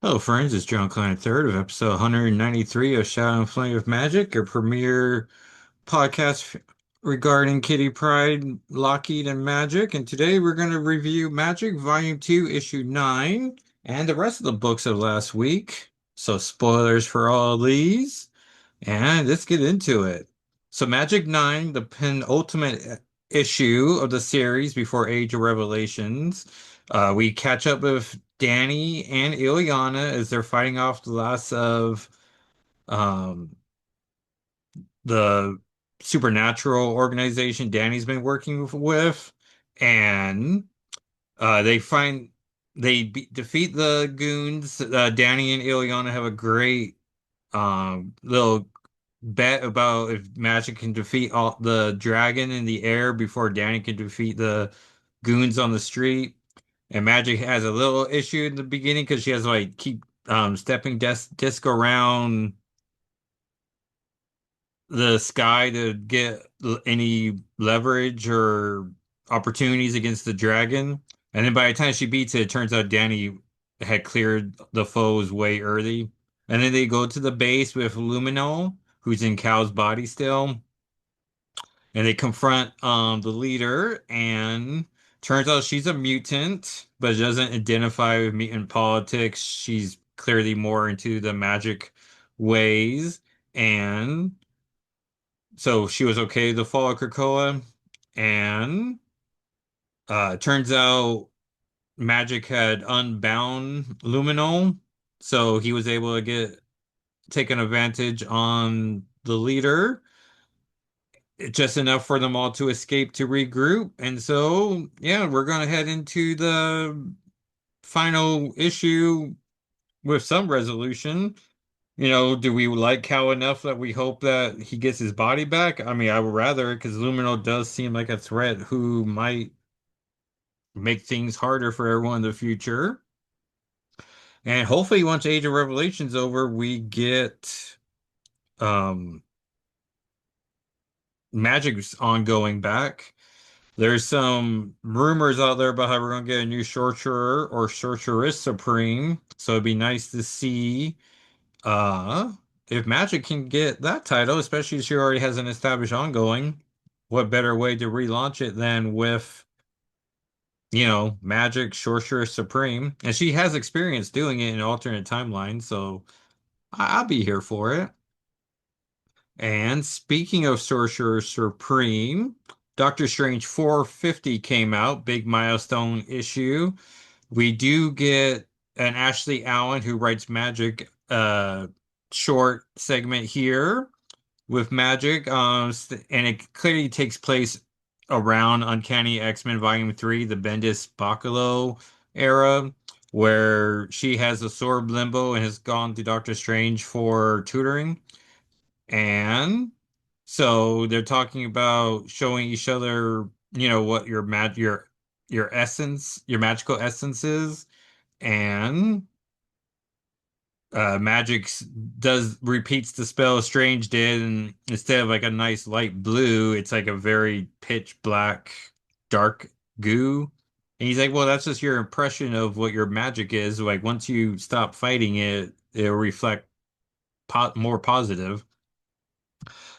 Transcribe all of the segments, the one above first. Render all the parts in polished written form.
Hello, friends. It's John Klein, third of episode 193 of Shadow and Flame of Magic, your premier podcast regarding Kitty Pride, Lockheed, and Magic. And today we're going to review Magic Volume 2, Issue 9, and the rest of the books of last week. So, spoilers for all these. And let's get into it. So, Magic 9, the penultimate issue of the series before Age of Revelations. We catch up with Danny and Ilyana as they're fighting off the last of um, the supernatural organization Danny's been working with. And they find defeat the goons. Danny and Ilyana have a great little bet about if Magic can defeat all the dragon in the air before Danny can defeat the goons on the street. And Magic has a little issue in the beginning because she has to like keep stepping disc around the sky to get any leverage or opportunities against the dragon. And then by the time she beats it, it turns out Danny had cleared the foes way early. And then they go to the base with Luminol, who's in Cal's body still, and they confront the leader, and turns out she's a mutant, but doesn't identify with mutant politics. She's clearly more into the magic ways, and so she was okay to follow Krakoa, and turns out Magic had unbound Luminol, so he was able to get taken advantage on the leader, just enough for them all to escape to regroup. And so, yeah, we're gonna head into the final issue with some resolution. Do we like Cal enough that we hope that he gets his body back? I mean, I would rather, because Lumino does seem like a threat who might make things harder for everyone in the future. And hopefully, once Age of Revelation's over, we get um Magic's ongoing back. There's some rumors out there about how we're gonna get a new sorcerer or sorceress supreme. So it'd be nice to see uh if Magic can get that title, especially if she already has an established ongoing. What better way to relaunch it than with, Magic Sorcerer Supreme? And she has experience doing it in alternate timelines, so I'll be here for it. And speaking of Sorcerer Supreme, Doctor Strange 450 came out, big milestone issue. We do get an Ashley Allen who writes Magic short segment here with Magic. And it clearly takes place around Uncanny X-Men Volume 3, the Bendis Bacalo era, where she has a sword limbo and has gone to Doctor Strange for tutoring. And so they're talking about showing each other, what your essence, your magical essence is. And Magic's does repeats the spell Strange did, and instead of like a nice light blue, it's like a very pitch black, dark goo. And he's like, well, that's just your impression of what your magic is. Like once you stop fighting it, it'll reflect more positive.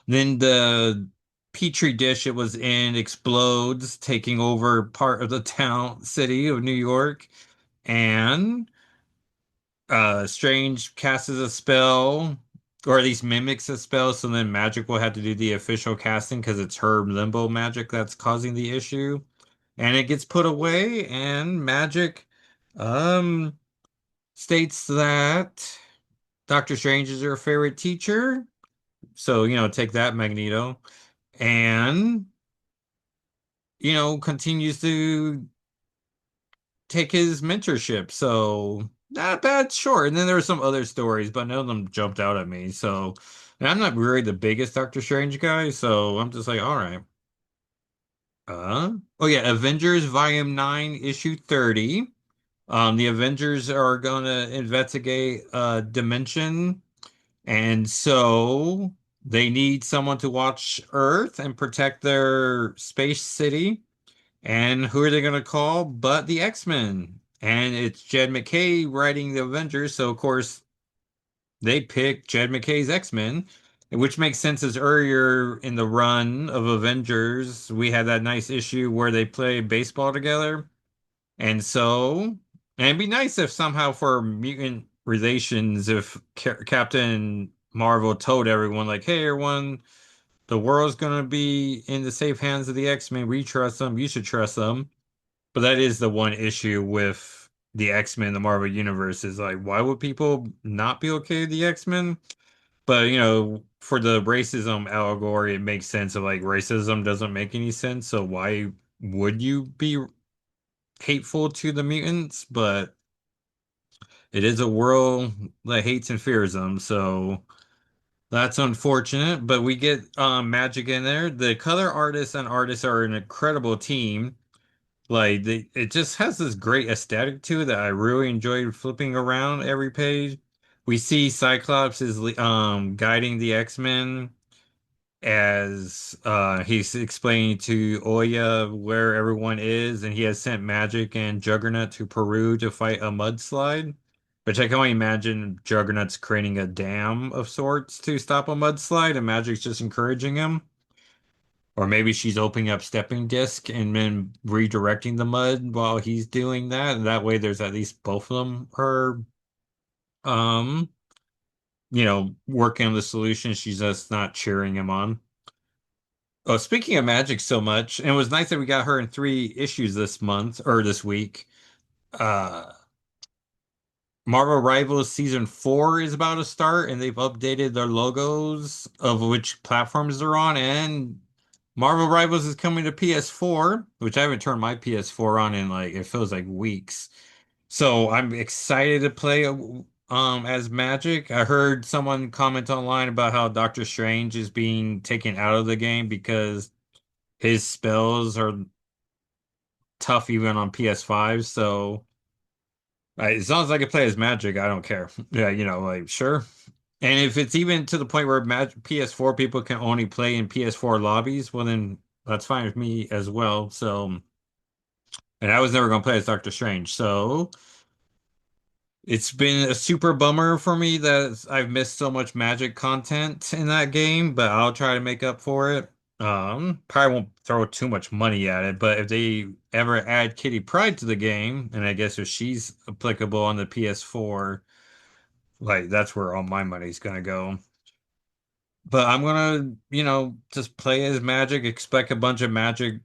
Then the petri dish it was in explodes, taking over part of the town city of New York. And Strange casts a spell, or at least mimics a spell, so then Magic will have to do the official casting because it's her limbo magic that's causing the issue. And it gets put away, and Magic um states that Doctor Strange is her favorite teacher. So, take that, Magneto. And, continues to take his mentorship. So not a bad short. And then there were some other stories, but none of them jumped out at me. So, and I'm not really the biggest Doctor Strange guy, so I'm just like, all right. Oh yeah, Avengers Volume 9, Issue 30. The Avengers are gonna investigate a dimension, and so they need someone to watch Earth and protect their space city. And who are they going to call but the X-Men? and it's Jed McKay writing the Avengers, so of course they picked Jed McKay's X-Men, which makes sense as earlier in the run of Avengers, we had that nice issue where they played baseball together. And so, and it'd be nice if somehow for mutant relations, if Captain Marvel told everyone, like, hey, everyone, the world's gonna be in the safe hands of the X-Men. We trust them. You should trust them. But that is the one issue with the X-Men, the Marvel Universe, is like, why would people not be okay with the X-Men? But, for the racism allegory, it makes sense of like racism doesn't make any sense. So why would you be hateful to the mutants? But it is a world that hates and fears them. So that's unfortunate. But we get Magic in there. The color artists and artists are an incredible team. Like it just has this great aesthetic to it that I really enjoyed flipping around every page. We see Cyclops is guiding the X-Men as he's explaining to Oya where everyone is, and he has sent Magic and Juggernaut to Peru to fight a mudslide, which I can only imagine Juggernaut's creating a dam of sorts to stop a mudslide, and Magic's just encouraging him. Or maybe she's opening up stepping disc and then redirecting the mud while he's doing that. And that way there's at least both of them are um, working on the solution. She's just not cheering him on. Oh, speaking of Magic so much, and it was nice that we got her in 3 issues this month or this week. Uh, Marvel Rivals season 4 is about to start, and they've updated their logos of which platforms they're on. And Marvel Rivals is coming to PS4, which I haven't turned my PS4 on in like it feels like weeks. So I'm excited to play as Magic. I heard someone comment online about how Doctor Strange is being taken out of the game because his spells are tough even on PS5. So as long as I can play as Magic, I don't care. Yeah, like sure. And if it's even to the point where PS4 people can only play in PS4 lobbies, well then that's fine with me as well. So, and I was never going to play as Doctor Strange. So it's been a super bummer for me that I've missed so much Magic content in that game, but I'll try to make up for it. Probably won't throw too much money at it, but if they ever add Kitty Pryde to the game, and I guess if she's applicable on the PS4, like that's where all my money's gonna go. But I'm gonna, just play as Magic, expect a bunch of Magic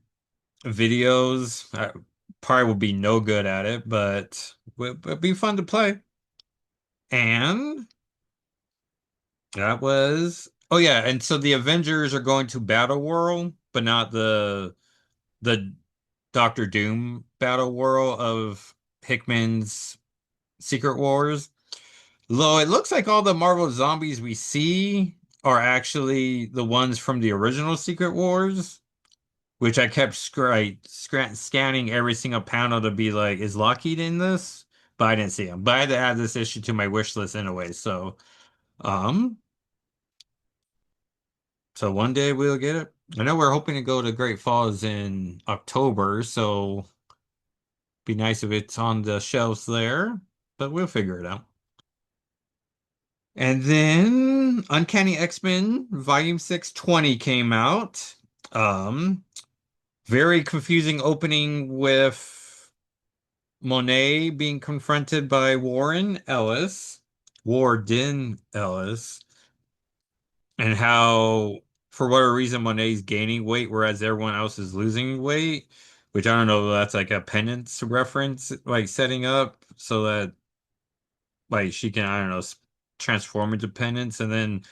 videos. I probably will be no good at it, but it'll be fun to play. And that was, oh yeah, and so the Avengers are going to Battle World, but not the Doctor Doom Battle World of Hickman's Secret Wars. Though it looks like all the Marvel zombies we see are actually the ones from the original Secret Wars, which I kept scanning every single panel to be like, is Lockheed in this? But I didn't see him. But I had to add this issue to my wish list anyway. Um, so one day we'll get it. I know we're hoping to go to Great Falls in October, so be nice if it's on the shelves there, but we'll figure it out. And then Uncanny X-Men Volume 620 came out. Um, Very confusing opening with Monet being confronted by Warden Ellis, and how for whatever reason Monet's gaining weight whereas everyone else is losing weight, which I don't know if that's like a penance reference, like setting up so that like she can, I don't know, transform into penance and then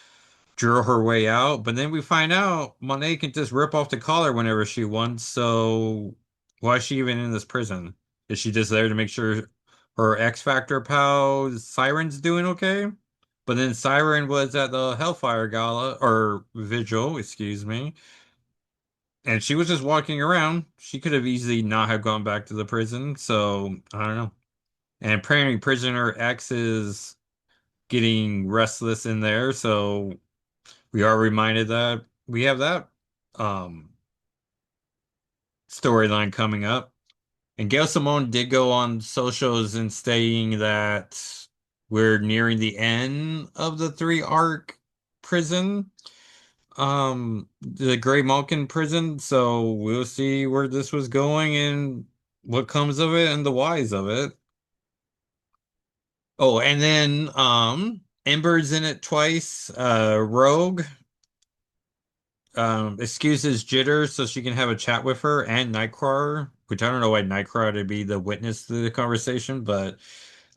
drill her way out. But then we find out Monet can just rip off the collar whenever she wants. So why is she even in this prison? Is she just there to make sure her X Factor pal Siren's doing okay? But then Siren was at the Hellfire Gala or Vigil, excuse me, and she was just walking around. She could have easily not have gone back to the prison. So I don't know. And apparently, prisoner X is getting restless in there. So we are reminded that we have that um storyline coming up. And Gail Simone did go on socials and stating that we're nearing the end of the three arc prison, the Gray Malkin prison. So we'll see where this was going and what comes of it and the whys of it. Oh, and then Ember's in it twice. Rogue excuses Jitter so she can have a chat with her and Nightcrawler, which I don't know why Nightcrawler to be the witness to the conversation, but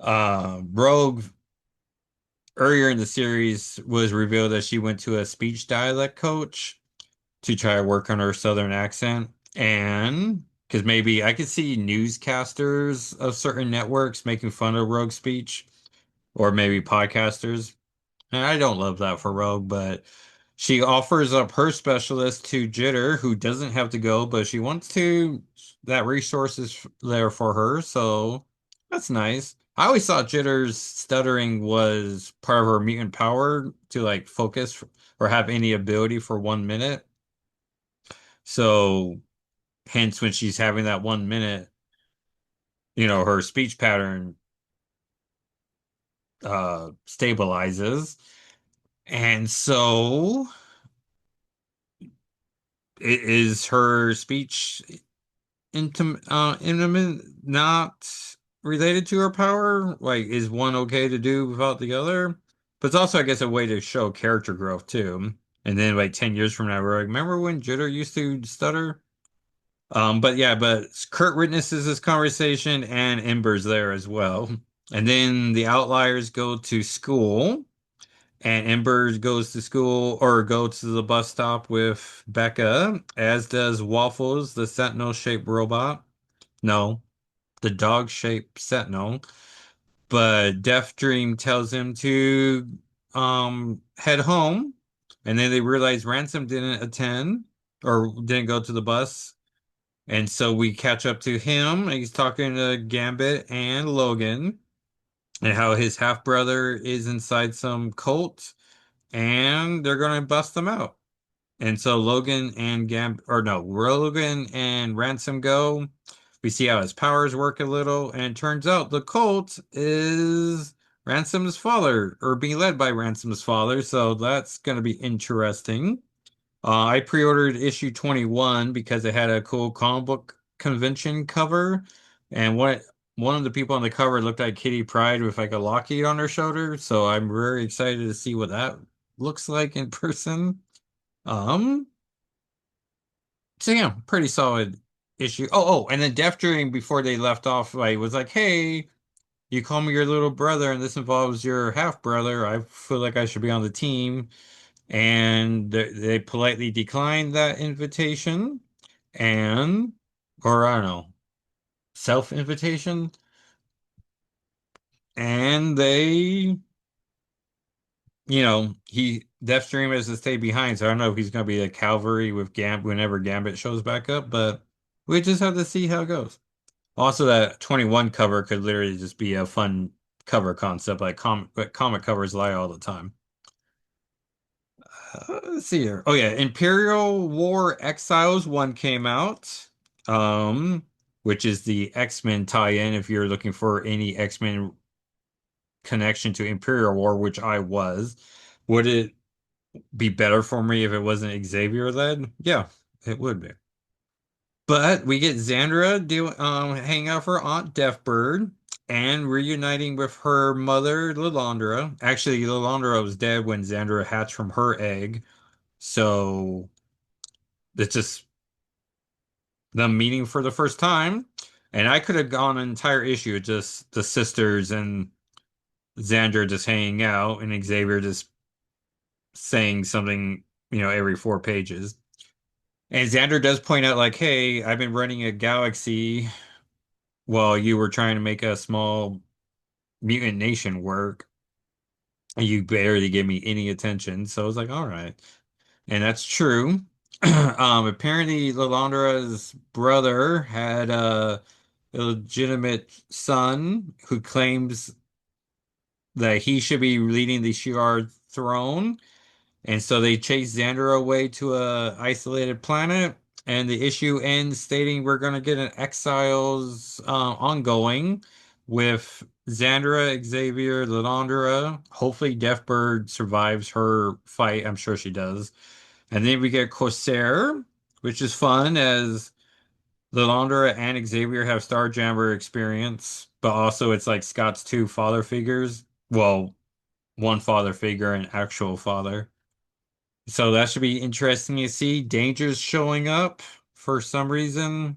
Rogue earlier in the series was revealed that she went to a speech dialect coach to try to work on her southern accent. And because maybe I could see newscasters of certain networks making fun of Rogue's speech, or maybe podcasters. And I don't love that for Rogue, but she offers up her specialist to Jitter, who doesn't have to go, but she wants to. That resource is there for her, so that's nice. I always thought Jitter's stuttering was part of her mutant power to like focus or have any ability for 1 minute. So hence when she's having that 1 minute, her speech pattern stabilizes. And so is her speech intimate not related to her power? Like, is one okay to do without the other? But it's also, I guess, a way to show character growth too. And then, like 10 years from now, we're like, remember when Jitter used to stutter? But yeah, but Kurt witnesses this conversation, and Ember's there as well. And then the Outliers go to school, and Ember goes to school or go to the bus stop with Becca, as does Waffles, the Sentinel-shaped robot. No, the dog-shaped Sentinel. But Death Dream tells him to head home, and then they realize Ransom didn't attend or didn't go to the bus. And so we catch up to him. And he's talking to Gambit and Logan, and how his half brother is inside some cult, and they're gonna bust them out. And so Logan and Ransom go. We see how his powers work a little, and it turns out the cult is Ransom's father, or being led by Ransom's father. So that's gonna be interesting. I pre-ordered issue 21 because it had a cool comic book convention cover, and one of the people on the cover looked like Kitty Pryde with like a Lockheed on her shoulder. So I'm very excited to see what that looks like in person. Um, so yeah, pretty solid issue. And then Def Dream before they left off, like was like, "Hey, you call me your little brother, and this involves your half brother. I feel like I should be on the team." And they politely declined that invitation, and or I don't know, self-invitation, and he Deathstream has to stay behind, so I don't know if he's gonna be a Calvary with whenever Gambit shows back up, but we just have to see how it goes. Also, that 21 cover could literally just be a fun cover concept, like comic covers lie all the time. Let's see here. Oh yeah, Imperial War Exiles one came out, which is the X-Men tie-in. If you're looking for any X-Men connection to Imperial War, which I was, would it be better for me if it wasn't Xavier led? Yeah, it would be. But we get Xandra hanging out for Aunt Deathbird and reuniting with her mother, Lilandra. Actually, Lilandra was dead when Xandra hatched from her egg. So it's just them meeting for the first time. And I could have gone an entire issue with just the sisters and Xander just hanging out and Xavier just saying something, every 4 pages. And Xander does point out, like, hey, I've been running a galaxy while you were trying to make a small mutant nation work. And you barely give me any attention. So I was like, all right. And that's true. Apparently, Lilandra's brother had a illegitimate son who claims that he should be leading the Shi'ar throne. And so they chase Xander away to a isolated planet. and the issue ends stating we're going to get an Exiles ongoing with Xandra, Xavier, Lilandra. Hopefully, Deathbird survives her fight. I'm sure she does. And then we get Corsair, which is fun as Lilandra and Xavier have Starjammer experience, but also it's like Scott's two father figures. Well, one father figure and actual father. So that should be interesting to see. Danger's showing up for some reason.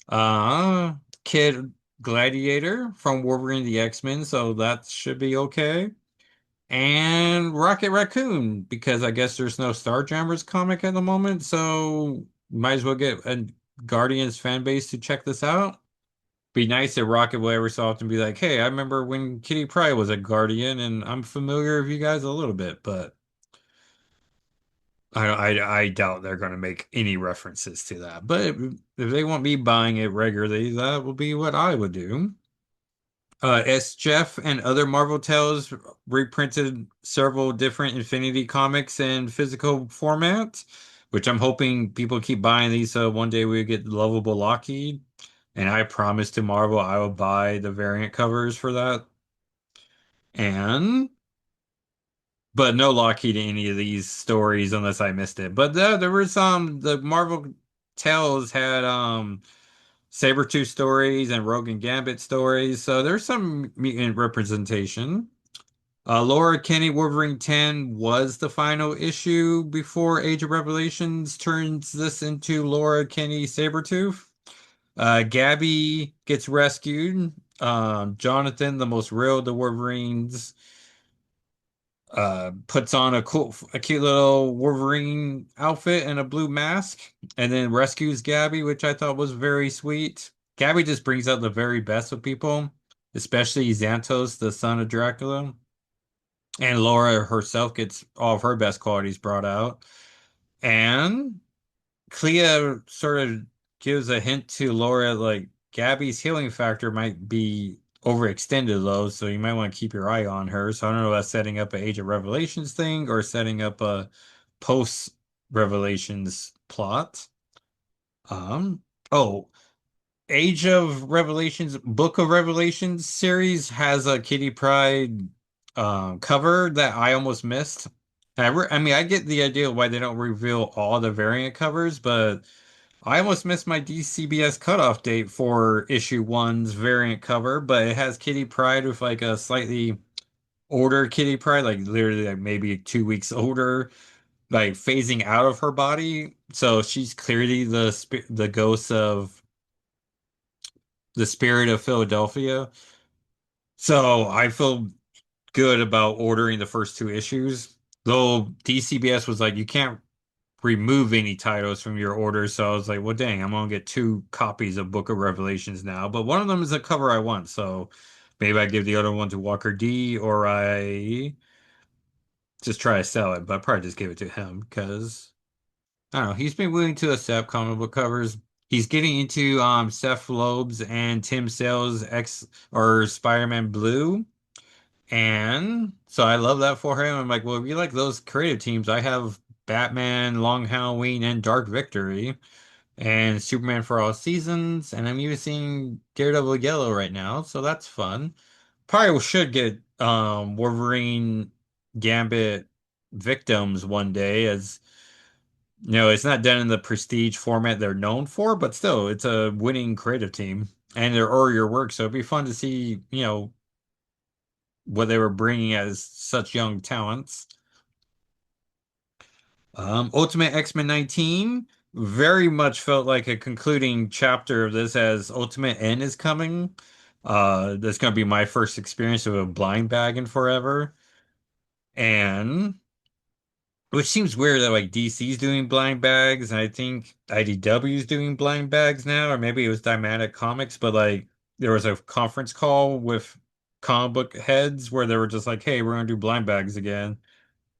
Uh, Kid Gladiator from Wolverine the X-Men, so that should be okay. And Rocket Raccoon, because I guess there's no Starjammers comic at the moment, so might as well get a Guardians fan base to check this out. Be nice if Rocket will ever so often be like, hey, I remember when Kitty Pryde was a Guardian, and I'm familiar with you guys a little bit, but I doubt they're going to make any references to that. But if they want me buying it regularly, that will be what I would do. S. Jeff and other Marvel Tales reprinted several different Infinity comics in physical format, which I'm hoping people keep buying these so one day we get lovable Lockheed. And I promise to Marvel I will buy the variant covers for that. And but no Lockheed in any of these stories unless I missed it. But there were some the Marvel Tales had Sabretooth stories and Rogue and Gambit stories, so there's some mutant representation. Laura Kinney Wolverine 10 was the final issue before Age of Revelations turns this into Laura Kinney Sabretooth. Gabby gets rescued. Jonathan, the most real of the Wolverines, puts on a cute little Wolverine outfit and a blue mask, and then rescues Gabby, which I thought was very sweet. Gabby just brings out the very best of people, especially Xanthos, the son of Dracula. And Laura herself gets all of her best qualities brought out. And Clea sort of gives a hint to Laura, like Gabby's healing factor might be overextended low, so you might want to keep your eye on her. So I don't know if that's setting up an Age of Revelations thing or setting up a post Revelations plot. Um, oh, Age of Revelations, Book of Revelations series has a Kitty Pryde cover that I almost missed. I mean, I get the idea why they don't reveal all the variant covers, but I almost missed my DCBS cutoff date for issue one's variant cover, but it has Kitty Pryde with like a slightly older Kitty Pryde, like literally like maybe 2 weeks older, like phasing out of her body. So she's clearly the ghost of the spirit of Philadelphia. So I feel good about ordering the first two issues. Though DCBS was like, you can't remove any titles from your order. So I was like, well, dang, I'm gonna get two copies of Book of Revelations now. But one of them is a cover I want. So maybe I give the other one to Walker D or I just try to sell it. But I probably just give it to him because I don't know. He's been willing to accept comic book covers. He's getting into Seth Loeb's and Tim Sale's X or Spider-Man Blue. And so I love that for him. I'm like, well, if you like those creative teams, I have Batman, Long Halloween, and Dark Victory, and Superman for All Seasons, and I'm even seeing Daredevil Yellow right now, so that's fun. Probably should get Wolverine Gambit Victims one day, as you know, it's not done in the prestige format they're known for, but still, it's a winning creative team, and they're earlier work, so it'd be fun to see, what they were bringing as such young talents. Ultimate X-Men 19 very much felt like a concluding chapter of this as Ultimate N is coming. That's going to be my first experience of a blind bag in forever. And which seems weird that like DC's doing blind bags, and I think IDW's doing blind bags now, or maybe it was Dynamic Comics, but like there was a conference call with comic book heads where they were just like, hey, we're gonna do blind bags again.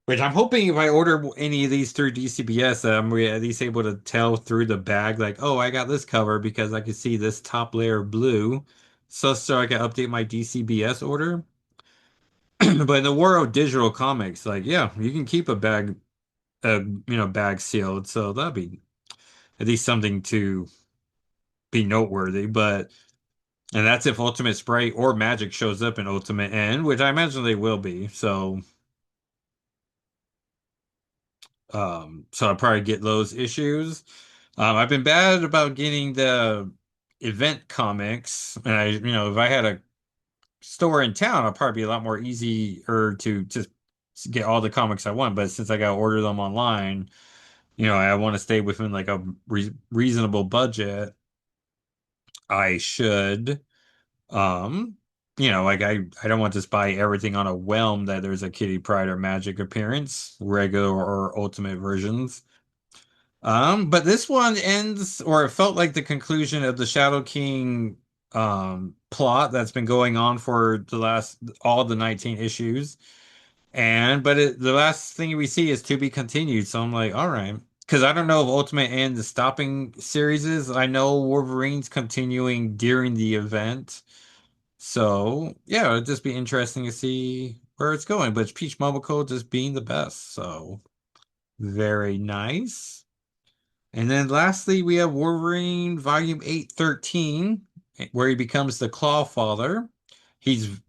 Which I'm hoping if I order any of these through DCBS, that I'm at least able to tell through the bag, like, oh, I got this cover because I can see this top layer of blue, so I can update my DCBS order. But in the world of digital comics, like, yeah, you can keep a bag, bag sealed, so that'd be. at least something to be noteworthy. But and that's if Ultimate Sprite or Magic shows up in Ultimate End, which I imagine they will be. So I'll probably get those issues. I've been bad about getting the event comics, and if I had a store in town, I'll probably be a lot more easier to just get all the comics I want. But since I got to order them online, I want to stay within like a reasonable budget. I should, um, like I don't want to just buy everything on a whim that there's a Kitty Pryde or Magic appearance, regular or ultimate versions. But this one ends, or it felt like the conclusion of the Shadow King plot that's been going on for the last all the 19 issues. The last thing we see is to be continued. So I'm like, all right. Because I don't know if Ultimate End is stopping series is. I know Wolverine's continuing during the event. So yeah, it'd just be interesting to see where it's going. But it's Peach Momoko just being the best. So very nice. And then lastly, we have Wolverine Volume 813, where he becomes the Claw Father. He's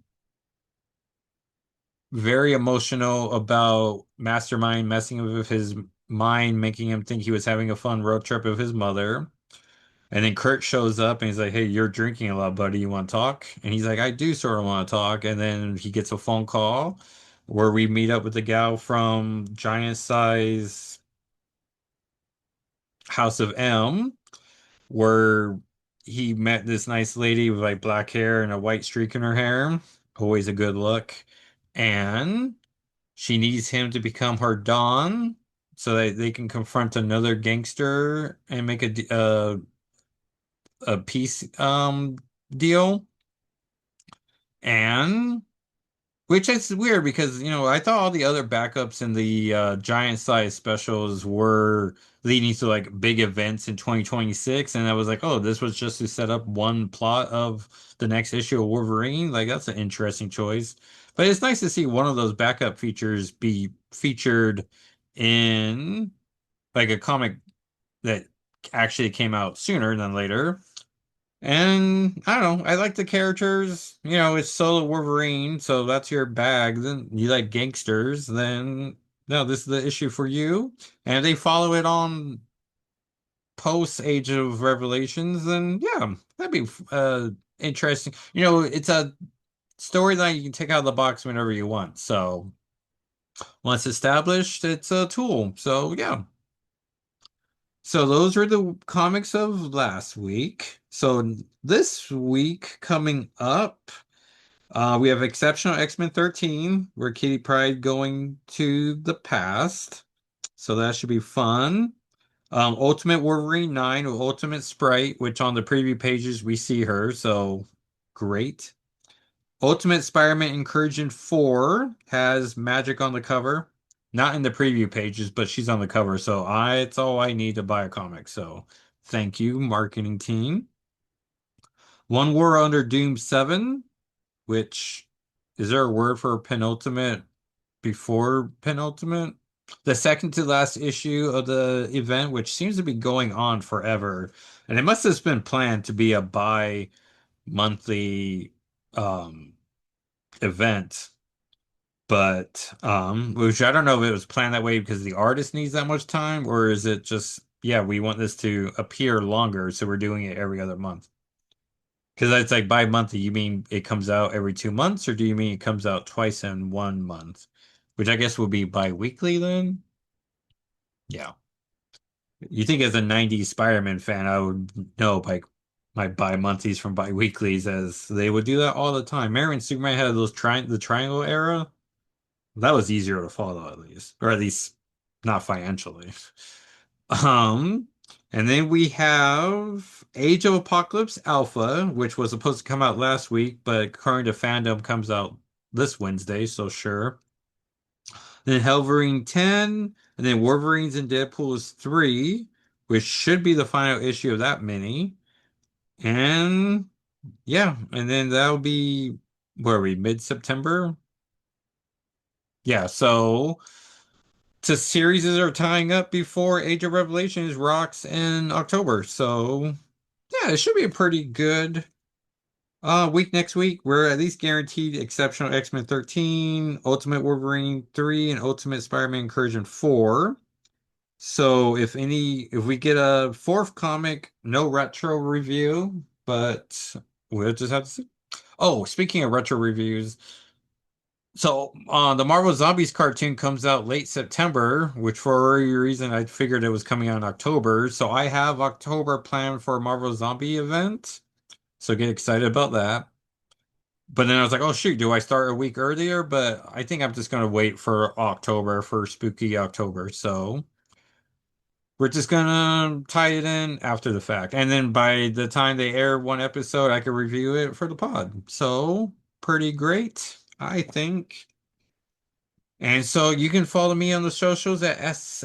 very emotional about Mastermind messing with his mind, making him think he was having a fun road trip with his mother. And then Kurt shows up and he's like, "Hey, you're drinking a lot, buddy. You want to talk?" And he's like, "I do sort of want to talk." And then he gets a phone call where we meet up with the gal from Giant Size House of M, where he met this nice lady with like black hair and a white streak in her hair. Always a good look. And she needs him to become her Don so that they can confront another gangster and make a peace deal. And which is weird because, I thought all the other backups in the giant size specials were leading to like big events in 2026. And I was like, oh, this was just to set up one plot of the next issue of Wolverine. Like, that's an interesting choice. But it's nice to see one of those backup features be featured in like a comic that actually came out sooner than later. And I don't know, I like the characters. It's solo Wolverine, so that's your bag. Then you like gangsters, then no, this is the issue for you. And if they follow it on post Age of Revelations, then yeah, that'd be interesting. It's a storyline you can take out of the box whenever you want. So once established, it's a tool. So yeah. So those were the comics of last week. So this week coming up, we have Exceptional X-Men 13, where Kitty Pryde going to the past. So that should be fun. Ultimate Wolverine 9 with Ultimate Sprite, which on the preview pages we see her, so great. Ultimate Spider-Man Incursion 4 has Magic on the cover. Not in the preview pages, but she's on the cover, so it's all I need to buy a comic. So thank you, marketing team. One War Under Doom 7, which is there a word for penultimate before penultimate? The second to last issue of the event, which seems to be going on forever. And it must have been planned to be a bi-monthly um event. But which I don't know if it was planned that way because the artist needs that much time, or is it just, yeah, we want this to appear longer, so we're doing it every other month. Because it's like bi-monthly, you mean it comes out every 2 months, or do you mean it comes out twice in 1 month? Which I guess would be bi-weekly then? Yeah. You think as a 90s Spider-Man fan, I would know like my bi-monthlies from bi-weeklies as they would do that all the time. Remember when Superman had the triangle era? That was easier to follow at least, or at least not financially. Um, and then we have Age of Apocalypse Alpha, which was supposed to come out last week, but according to fandom comes out this Wednesday, so sure. Then Wolverine 10, and then Wolverines and Deadpool is 3, which should be the final issue of that mini. And yeah, and then that'll be where are we, mid-September? Yeah, so the series are tying up before Age of Revelations rocks in October. So yeah, it should be a pretty good week next week. We're at least guaranteed Exceptional X-Men 13, Ultimate Wolverine 3, and Ultimate Spider-Man Incursion 4. So if we get a fourth comic, no retro review, but we'll just have to see. Oh, speaking of retro reviews, so the Marvel Zombies cartoon comes out late September, which for a reason I figured it was coming out in October. So I have October planned for a Marvel Zombie event. So get excited about that. But then I was like, oh shoot, do I start a week earlier? But I think I'm just gonna wait for October for spooky October. So we're just gonna tie it in after the fact. And then by the time they air one episode, I can review it for the pod. So pretty great, I think. And so you can follow me on the socials at S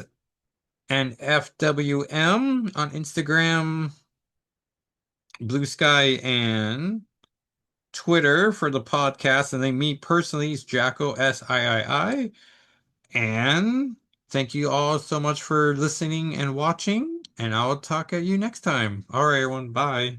and FWM on Instagram, Blue Sky, and Twitter for the podcast. And then me personally is Jacko SIII. And thank you all so much for listening and watching. And I'll talk at you next time. All right, everyone. Bye.